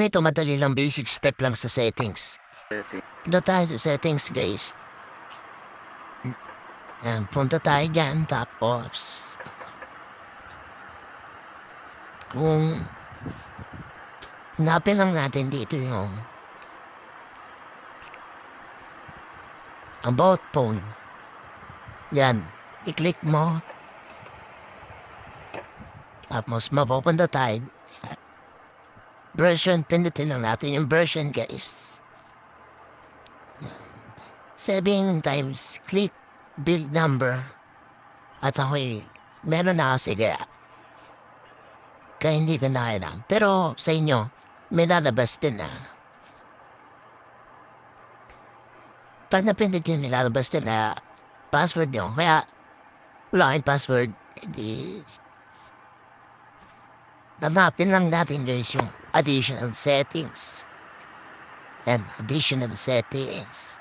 ito madali lang, basic step lang sa settings. Setting. Punta tayo sa settings, guys. Yan, punta tayo dyan, tapos kung hanapin lang natin dito yung about phone. Yan, i-click mo. Tapos mapupunta tayo sa version. Pindutin lang natin yung version, guys. 7 times click build number. At ako'y meron na kasi kaya hindi ko na kailangan. Pero sa inyo, may lalabas din na. Pag napindot yung nilalabas din na password nyo, kaya wala kayong password, hindi. Nanapin lang natin guys yung additional settings. And additional settings.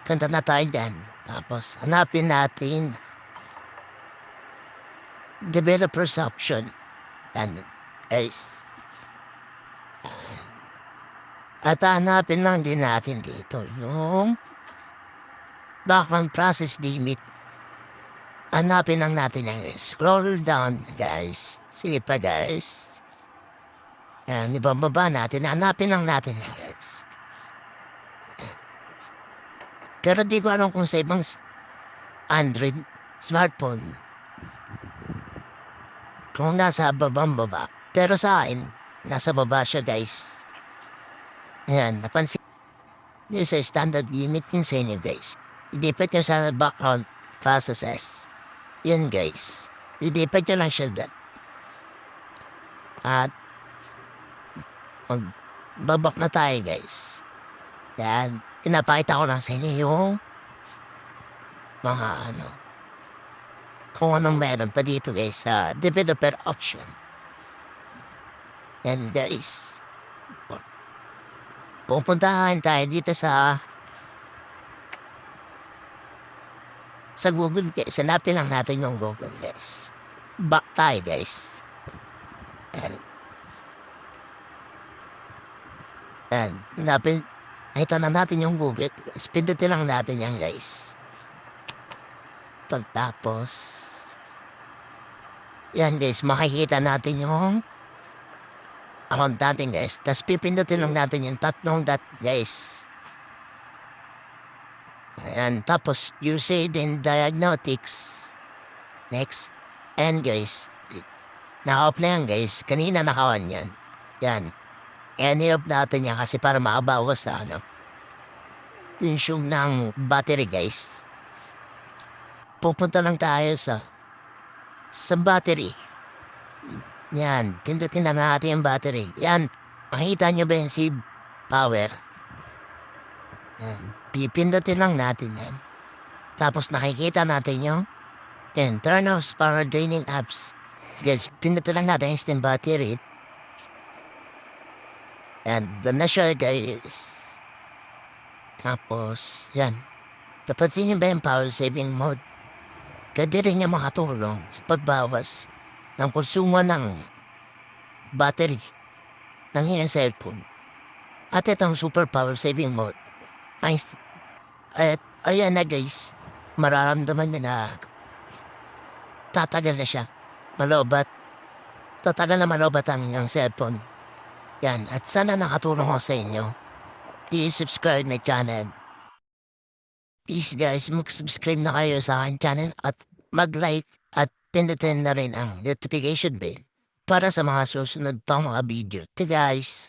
Punta na tayo dyan. Tapos hanapin natin developer's option. And guys. At hanapin lang din natin dito yung background process limit. Hanapin lang natin yung scroll down, guys. Sige pa, guys. Yan, ibababa natin. Hanapin lang natin, guys. Pero di ko alam kung sa ibang Android smartphone kung nasa babang-baba. Pero sa akin, nasa baba siya, guys. Yan, napansin. Yung sa standard limit yung sa inyo, guys. Idipit nyo sa background processes. Yan, guys. Idipit nyo lang siya dyan. At magbabak na tayo, guys. Yan. Pinapakita ko lang sa inyo yung mga kung anong meron pa dito, guys, sa developer option. Yan, guys. Pupuntahan tayo dito sa Google, guys. Hanapin lang natin yung Google, guys. Back tayo, guys. Yan. Yan. Hanapin. Nakita na natin yung Google. Pindutin lang natin yan, guys. Tapos yan, guys. Makikita natin yung account natin, guys. Tapos pipindutin lang natin yung tatlong dot, guys. Ayan. Tapos usage and diagnostics. Next. And guys, naka-off na yan, guys. Kanina naka-on yan. Yan. And i-off natin yan kasi para makabawas sa yung ng battery, guys. Pupunta lang tayo sa battery. Yan. Pindutin na natin yung battery. Yan. Makita nyo ba yung save power? Yan. Pipindutin lang natin yan. Tapos nakikita natin yung turn off power draining apps. So guys, pindutin lang natin yung steam battery. And doon na siya, guys. Tapos, yan. Napansin niyo ba yung power saving mode? Pwede rin niya makatulong sa pagbawas ng konsumo ng battery ng inyong cellphone. At itong super power saving mode. Ayan na, guys. Mararamdaman niyo na tatagal na siya. Malobat. Tatagal na malobat ang inyong cellphone. Yan. At sana nakatulong ko sa inyo. Please subscribe my channel. Please, guys, mag-subscribe na kayo sa aking channel at mag-like at pindutin na rin ang notification bell para sa mga susunod pang mga video. Okay, guys.